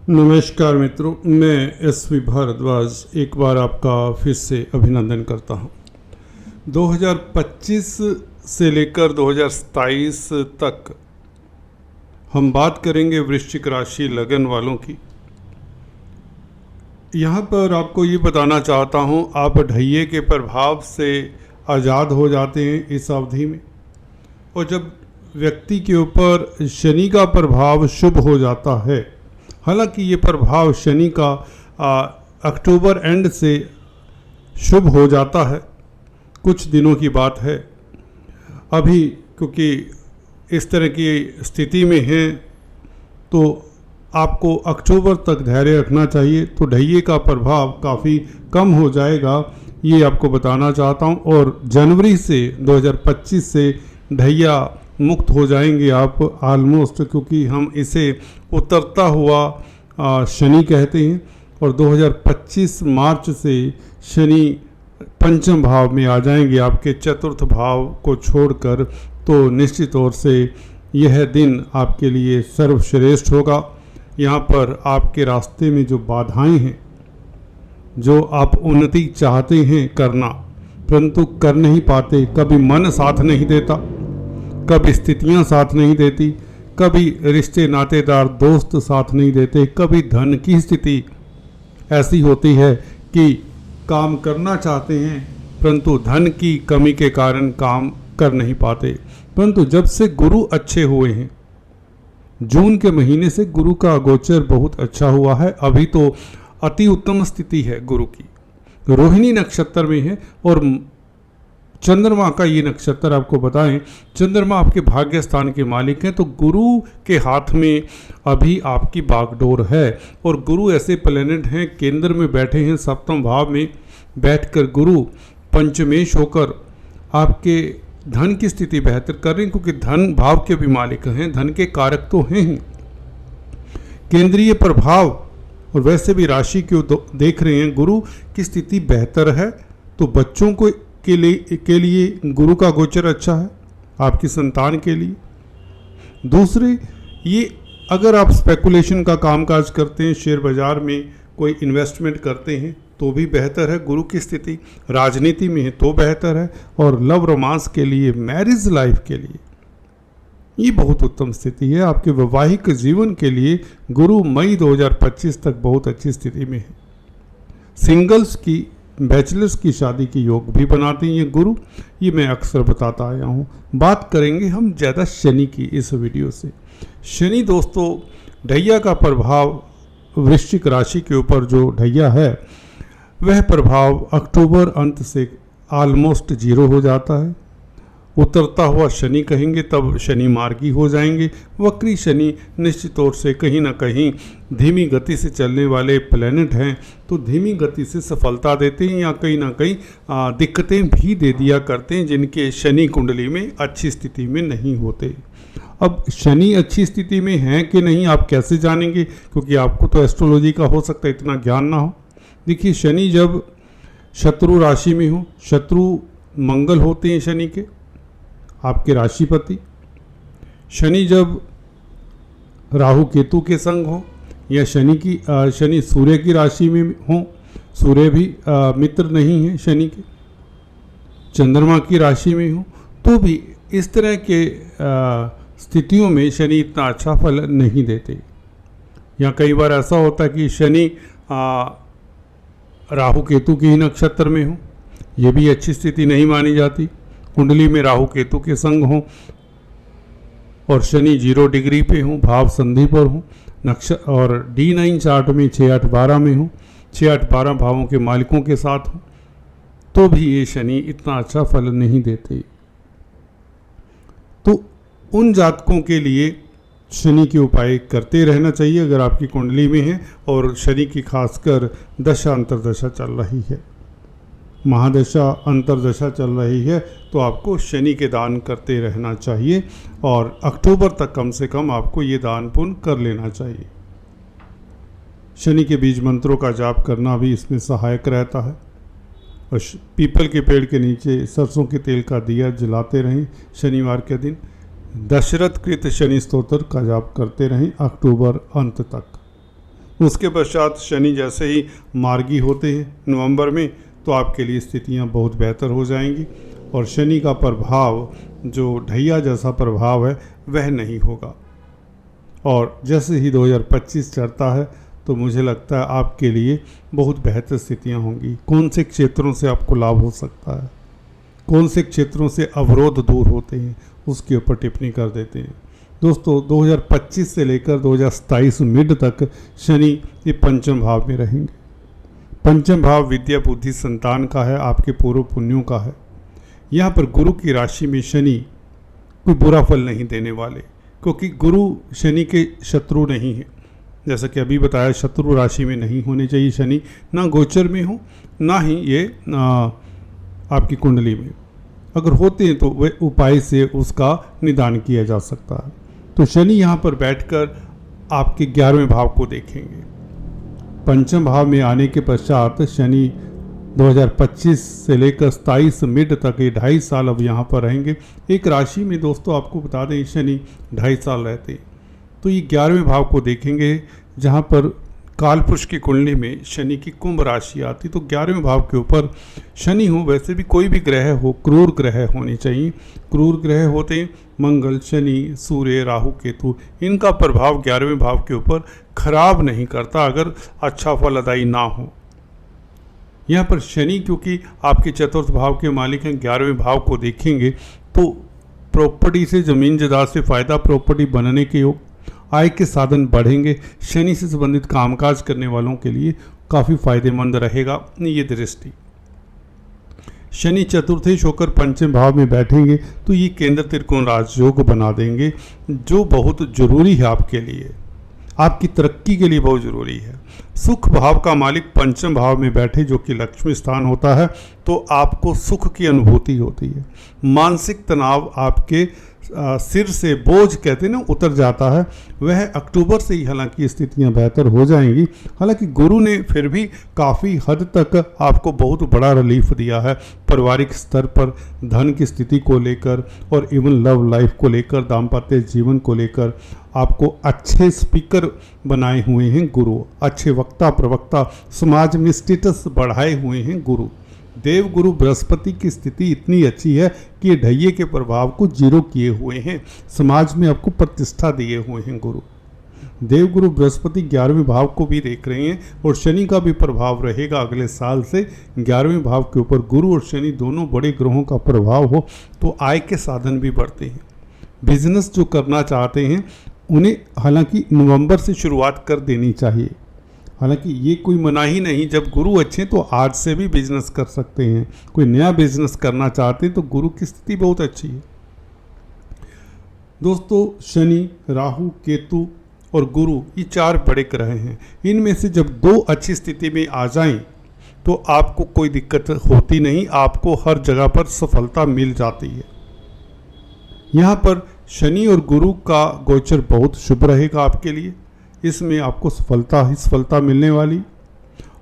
नमस्कार मित्रों, मैं एसवी भारद्वाज एक बार आपका फिर से अभिनंदन करता हूं। 2025 से लेकर 2027 तक हम बात करेंगे वृश्चिक राशि लगन वालों की। यहाँ पर आपको ये बताना चाहता हूँ, आप ढैये के प्रभाव से आज़ाद हो जाते हैं इस अवधि में। और जब व्यक्ति के ऊपर शनि का प्रभाव शुभ हो जाता है, हालांकि ये प्रभाव शनि का अक्टूबर एंड से शुभ हो जाता है, कुछ दिनों की बात है अभी, क्योंकि इस तरह की स्थिति में है तो आपको अक्टूबर तक धैर्य रखना चाहिए। तो ढैये का प्रभाव काफ़ी कम हो जाएगा, ये आपको बताना चाहता हूँ। और जनवरी से 2025 से ढैया मुक्त हो जाएंगे आप ऑलमोस्ट, क्योंकि हम इसे उतरता हुआ शनि कहते हैं। और 2025 मार्च से शनि पंचम भाव में आ जाएंगे आपके चतुर्थ भाव को छोड़कर। तो निश्चित तौर से यह दिन आपके लिए सर्वश्रेष्ठ होगा। यहाँ पर आपके रास्ते में जो बाधाएं हैं, जो आप उन्नति चाहते हैं करना परंतु कर नहीं पाते, कभी मन साथ नहीं देता, कभी स्थितियां साथ नहीं देती, कभी रिश्ते नातेदार दोस्त साथ नहीं देते, कभी धन की स्थिति ऐसी होती है कि काम करना चाहते हैं परंतु धन की कमी के कारण काम कर नहीं पाते। परंतु जब से गुरु अच्छे हुए हैं, जून के महीने से गुरु का गोचर बहुत अच्छा हुआ है। अभी तो अति उत्तम स्थिति है गुरु की, रोहिणी नक्षत्र में है। और चंद्रमा का ये नक्षत्र आपको बताएं, चंद्रमा आपके भाग्य स्थान के मालिक हैं। तो गुरु के हाथ में अभी आपकी बागडोर है। और गुरु ऐसे प्लेनेट हैं, केंद्र में बैठे हैं, सप्तम भाव में बैठकर गुरु पंचमेश होकर आपके धन की स्थिति बेहतर कर रहे हैं, क्योंकि धन भाव के भी मालिक हैं, धन के कारक तो हैं ही। केंद्रीय प्रभाव और वैसे भी राशि को देख रहे हैं, गुरु की स्थिति बेहतर है। तो बच्चों को के लिए गुरु का गोचर अच्छा है, आपकी संतान के लिए। दूसरे, ये अगर आप स्पेकुलेशन का कामकाज करते हैं, शेयर बाजार में कोई इन्वेस्टमेंट करते हैं तो भी बेहतर है गुरु की स्थिति। राजनीति में है तो बेहतर है। और लव रोमांस के लिए, मैरिज लाइफ के लिए ये बहुत उत्तम स्थिति है। आपके वैवाहिक जीवन के लिए गुरु मई 2025 तक बहुत अच्छी स्थिति में है। सिंगल्स की, बैचलर्स की शादी के योग भी बनाते हैं ये गुरु, ये मैं अक्सर बताता आया हूँ। बात करेंगे हम ज़्यादा शनि की इस वीडियो से। शनि दोस्तों, ढैया का प्रभाव वृश्चिक राशि के ऊपर जो ढैया है, वह प्रभाव अक्टूबर अंत से ऑलमोस्ट जीरो हो जाता है। उतरता हुआ शनि कहेंगे, तब शनि मार्गी हो जाएंगे। वक्री शनि निश्चित तौर से कहीं ना कहीं धीमी गति से चलने वाले प्लेनेट हैं, तो धीमी गति से सफलता देते हैं या कहीं ना कहीं दिक्कतें भी दे दिया करते हैं, जिनके शनि कुंडली में अच्छी स्थिति में नहीं होते। अब शनि अच्छी स्थिति में है कि नहीं आप कैसे जानेंगे, क्योंकि आपको तो एस्ट्रोलॉजी का हो सकता है इतना ज्ञान ना हो। देखिए, शनि जब शत्रु राशि में हो, शत्रु मंगल होते हैं शनि के, आपके राशिपति। शनि जब राहु केतु के संग हो, या शनि सूर्य की राशि में हो, सूर्य भी मित्र नहीं है शनि के, चंद्रमा की राशि में हो, तो भी इस तरह के स्थितियों में शनि इतना अच्छा फल नहीं देते। या कई बार ऐसा होता है कि शनि राहु केतु के ही नक्षत्र में हो, ये भी अच्छी स्थिति नहीं मानी जाती। कुंडली में राहु केतु के संग हो और शनि 0 डिग्री पे हो, भाव संधि पर हो, और D9 चार्ट में 6-8-12 में हो, 6-8-12 भावों के मालिकों के साथ हो, तो भी ये शनि इतना अच्छा फल नहीं देते। तो उन जातकों के लिए शनि के उपाय करते रहना चाहिए अगर आपकी कुंडली में है और शनि की खासकर दशा अंतर्दशा चल रही है, महादशा अंतर्दशा चल रही है, तो आपको शनि के दान करते रहना चाहिए। और अक्टूबर तक कम से कम आपको ये दान पुण्य कर लेना चाहिए। शनि के बीज मंत्रों का जाप करना भी इसमें सहायक रहता है। और पीपल के पेड़ के नीचे सरसों के तेल का दिया जलाते रहें शनिवार के दिन। दशरथ कृत शनि स्तोत्र का जाप करते रहें अक्टूबर अंत तक। उसके पश्चात शनि जैसे ही मार्गी होते हैं नवंबर में, तो आपके लिए स्थितियां बहुत बेहतर हो जाएंगी और शनि का प्रभाव जो ढैया जैसा प्रभाव है वह नहीं होगा। और जैसे ही 2025 चढ़ता है तो मुझे लगता है आपके लिए बहुत बेहतर स्थितियां होंगी। कौन से क्षेत्रों से आपको लाभ हो सकता है, कौन से क्षेत्रों से अवरोध दूर होते हैं, उसके ऊपर टिप्पणी कर देते हैं। दोस्तों 2025 से लेकर 2027 मिड तक शनि ये पंचम भाव में रहेंगे। पंचम भाव विद्या बुद्धि संतान का है, आपके पूर्व पुण्यों का है। यहाँ पर गुरु की राशि में शनि कोई बुरा फल नहीं देने वाले, क्योंकि गुरु शनि के शत्रु नहीं है। जैसा कि अभी बताया, शत्रु राशि में नहीं होने चाहिए शनि, ना गोचर में हो ना ही ये आपकी कुंडली में। अगर होते हैं तो वह उपाय से उसका निदान किया जा सकता है। तो शनि यहाँ पर बैठकर आपके 11वें भाव को देखेंगे। पंचम भाव में आने के पश्चात शनि 2025 से लेकर 27 मिड तक ये 2.5 साल अब यहाँ पर रहेंगे। एक राशि में दोस्तों आपको बता दें शनि 2.5 साल रहते हैं, तो ये 11वें भाव को देखेंगे जहाँ पर कालपुरुष की कुंडली में शनि की कुंभ राशि आती। तो 11वें भाव के ऊपर शनि हो, वैसे भी कोई भी ग्रह हो, क्रूर ग्रह होने चाहिए। क्रूर ग्रह होते मंगल, शनि, सूर्य, राहु, केतु, इनका प्रभाव 11वें भाव के ऊपर खराब नहीं करता अगर अच्छा फलदायी ना हो। यहाँ पर शनि क्योंकि आपके चतुर्थ भाव के मालिक हैं, 11वें भाव को देखेंगे तो प्रॉपर्टी से, जमीन जायदाद से फायदा, प्रॉपर्टी बनने के योग, आय के साधन बढ़ेंगे। शनि से संबंधित कामकाज करने वालों के लिए काफ़ी फायदेमंद रहेगा ये दृष्टि। शनि चतुर्थेश होकर पंचम भाव में बैठेंगे तो ये केंद्र त्रिकोण राजयोग बना देंगे, जो बहुत जरूरी है आपके लिए, आपकी तरक्की के लिए बहुत जरूरी है। सुख भाव का मालिक पंचम भाव में बैठे जो कि लक्ष्मी स्थान होता है, तो आपको सुख की अनुभूति होती है। मानसिक तनाव आपके सिर से बोझ कहते हैं ना उतर जाता है, वह अक्टूबर से ही हालांकि स्थितियां बेहतर हो जाएंगी। हालांकि गुरु ने फिर भी काफ़ी हद तक आपको बहुत बड़ा रिलीफ दिया है पारिवारिक स्तर पर, धन की स्थिति को लेकर और इवन लव लाइफ को लेकर, दाम्पत्य जीवन को लेकर। आपको अच्छे स्पीकर बनाए हुए हैं गुरु, अच्छे वक्ता प्रवक्ता, समाज में स्टेटस बढ़ाए हुए हैं गुरु। देव गुरु बृहस्पति की स्थिति इतनी अच्छी है कि ये ढैये के प्रभाव को जीरो किए हुए हैं, समाज में आपको प्रतिष्ठा दिए हुए हैं गुरु। देव गुरु बृहस्पति 11वें भाव को भी देख रहे हैं और शनि का भी प्रभाव रहेगा अगले साल से 11वें भाव के ऊपर। गुरु और शनि दोनों बड़े ग्रहों का प्रभाव हो तो आय के साधन भी बढ़ते हैं। बिजनेस जो करना चाहते हैं उन्हें हालांकि नवंबर से शुरुआत कर देनी चाहिए। हालांकि ये कोई मनाही नहीं, जब गुरु अच्छे तो आज से भी बिजनेस कर सकते हैं। कोई नया बिजनेस करना चाहते हैं तो गुरु की स्थिति बहुत अच्छी है। दोस्तों शनि, राहु, केतु और गुरु ये 4 बड़े ग्रह हैं। इनमें से जब 2 अच्छी स्थिति में आ जाएं तो आपको कोई दिक्कत होती नहीं, आपको हर जगह पर सफलता मिल जाती है। यहाँ पर शनि और गुरु का गोचर बहुत शुभ रहेगा आपके लिए, इसमें आपको सफलता ही सफलता मिलने वाली।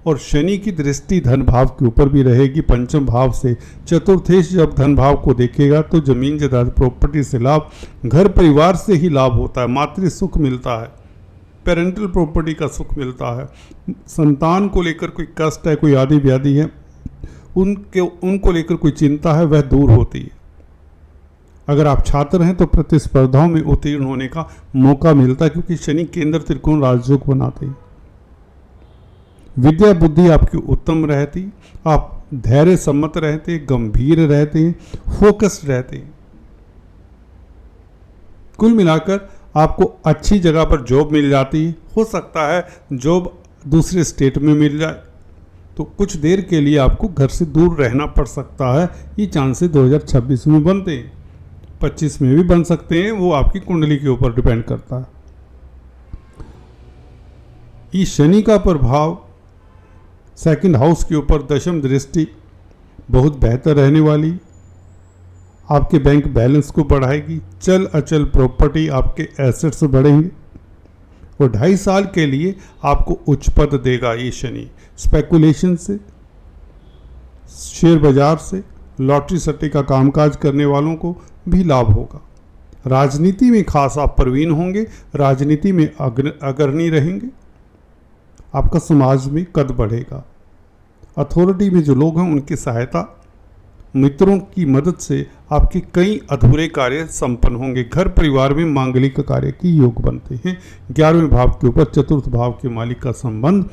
और शनि की दृष्टि धन भाव के ऊपर भी रहेगी पंचम भाव से। चतुर्थेश जब धन भाव को देखेगा तो जमीन जायदाद प्रॉपर्टी से लाभ, घर परिवार से ही लाभ होता है, मातृ सुख मिलता है, पेरेंटल प्रॉपर्टी का सुख मिलता है। संतान को लेकर कोई कष्ट है, कोई आदि व्याधि है, उनको लेकर कोई चिंता है, वह दूर होती है। अगर आप छात्र हैं तो प्रतिस्पर्धाओं में उत्तीर्ण होने का मौका मिलता है, क्योंकि शनि केंद्र त्रिकोण राजयोग बनाते हैं। विद्या बुद्धि आपकी उत्तम रहती, आप धैर्य सम्मत रहते, गंभीर रहते हैं, फोकस्ड रहते हैं। कुल मिलाकर आपको अच्छी जगह पर जॉब मिल जाती है। हो सकता है जॉब दूसरे स्टेट में मिल जाए, तो कुछ देर के लिए आपको घर से दूर रहना पड़ सकता है। ये चांसेस 2026 में बनते हैं, 25 में भी बन सकते हैं, वो आपकी कुंडली के ऊपर डिपेंड करता है। ये शनि का प्रभाव सेकंड हाउस के ऊपर दशम दृष्टि बहुत बेहतर रहने वाली, आपके बैंक बैलेंस को बढ़ाएगी। चल अचल प्रॉपर्टी आपके एसेट्स बढ़ेंगे और 2.5 साल के लिए आपको उच्च पद देगा ये शनि। स्पेकुलेशन से, शेयर बाजार से, लॉटरी सट्टे का कामकाज करने वालों को भी लाभ होगा। राजनीति में खास आप प्रवीण होंगे, राजनीति में अग्रणी रहेंगे। आपका समाज में कद बढ़ेगा। अथॉरिटी में जो लोग हैं उनकी सहायता, मित्रों की मदद से आपके कई अधूरे कार्य संपन्न होंगे। घर परिवार में मांगलिक कार्य की योग बनते हैं। 11वें भाव के ऊपर चतुर्थ भाव के मालिक का संबंध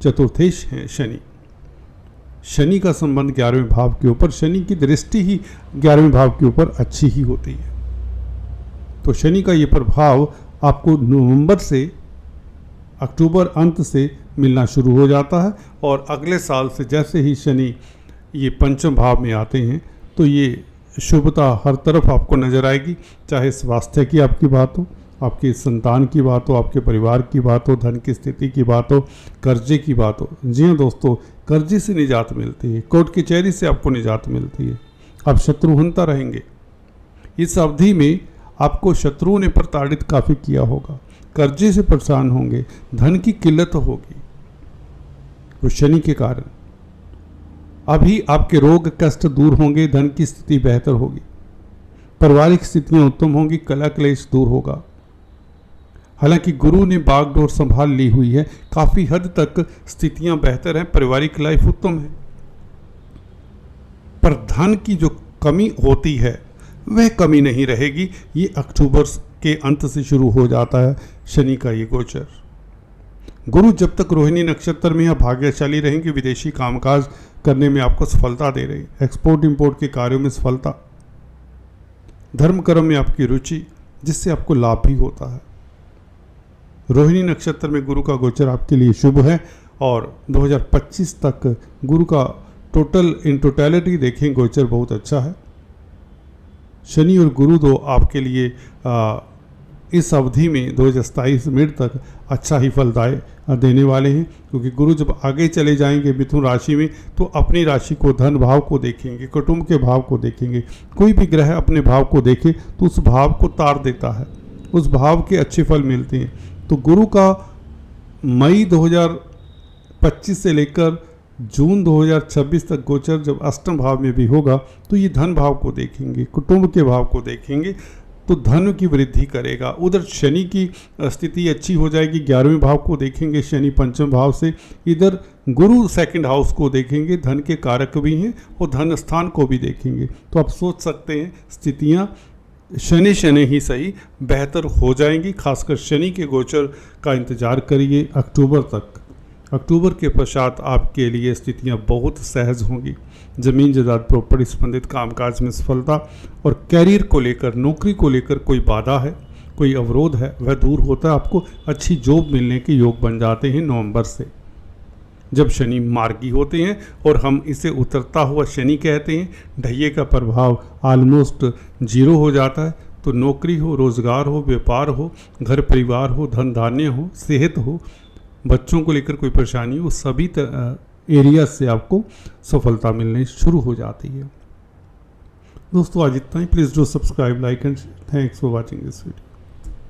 चतुर्थेश है शनि। शनि का संबंध 11वें भाव के ऊपर, शनि की दृष्टि ही 11वें भाव के ऊपर अच्छी ही होती है। तो शनि का ये प्रभाव आपको नवंबर से अक्टूबर अंत से मिलना शुरू हो जाता है और अगले साल से जैसे ही शनि ये पंचम भाव में आते हैं तो ये शुभता हर तरफ आपको नजर आएगी। चाहे स्वास्थ्य की आपकी बात हो, आपके संतान की बात हो, आपके परिवार की बात हो, धन की स्थिति की बात हो, कर्जे की बात हो। जी हाँ दोस्तों, कर्जे से निजात मिलती है, कोर्ट कचहरी से आपको निजात मिलती है। आप शत्रुहंता रहेंगे। इस अवधि में आपको शत्रुओं ने प्रताड़ित काफ़ी किया होगा, कर्जे से परेशान होंगे, धन की किल्लत होगी वो शनि के कारण। अभी आपके रोग कष्ट दूर होंगे, धन की स्थिति बेहतर होगी, पारिवारिक स्थितियां उत्तम होंगी, कला क्लेश दूर होगा। हालांकि गुरु ने बागडोर संभाल ली हुई है, काफ़ी हद तक स्थितियां बेहतर हैं, पारिवारिक लाइफ उत्तम है। पर धन की जो कमी होती है वह कमी नहीं रहेगी। ये अक्टूबर के अंत से शुरू हो जाता है शनि का ये गोचर। गुरु जब तक रोहिणी नक्षत्र में या भाग्यशाली रहेंगे, विदेशी कामकाज करने में आपको सफलता दे रही, एक्सपोर्ट इंपोर्ट के कार्यों में सफलता, धर्म कर्म में आपकी रुचि, जिससे आपको लाभ भी होता है। रोहिणी नक्षत्र में गुरु का गोचर आपके लिए शुभ है और 2025 तक गुरु का टोटलिटी देखें गोचर बहुत अच्छा है। शनि और गुरु दो आपके लिए इस अवधि में 2027 मिड तक अच्छा ही फलदाय देने वाले हैं, क्योंकि गुरु जब आगे चले जाएंगे मिथुन राशि में तो अपनी राशि को, धन भाव को देखेंगे, कुटुंब के भाव को देखेंगे। कोई भी ग्रह अपने भाव को देखे तो उस भाव को तार देता है, उस भाव के अच्छे फल मिलते हैं। तो गुरु का मई 2025 से लेकर जून 2026 तक गोचर जब अष्टम भाव में भी होगा तो ये धन भाव को देखेंगे, कुटुंब के भाव को देखेंगे तो धन की वृद्धि करेगा। उधर शनि की स्थिति अच्छी हो जाएगी, 11वें भाव को देखेंगे शनि पंचम भाव से, इधर गुरु सेकंड हाउस को देखेंगे, धन के कारक भी हैं और धन स्थान को भी देखेंगे। तो आप सोच सकते हैं स्थितियाँ शनि ही सही बेहतर हो जाएंगी। खासकर शनि के गोचर का इंतजार करिए अक्टूबर तक। अक्टूबर के पश्चात आपके लिए स्थितियां बहुत सहज होंगी। ज़मीन जायदाद प्रॉपर्टी संबंधित कामकाज में सफलता और कैरियर को लेकर, नौकरी को लेकर कोई बाधा है, कोई अवरोध है, वह दूर होता है। आपको अच्छी जॉब मिलने के योग बन जाते हैं नवंबर से, जब शनि मार्गी होते हैं और हम इसे उतरता हुआ शनि कहते हैं। ढैये का प्रभाव ऑलमोस्ट 0 हो जाता है। तो नौकरी हो, रोजगार हो, व्यापार हो, घर परिवार हो, धन धान्य हो, सेहत हो, बच्चों को लेकर कोई परेशानी हो, सभी एरिया से आपको सफलता मिलने शुरू हो जाती है। दोस्तों आज इतना ही। Please do subscribe, like and thanks for watching this video.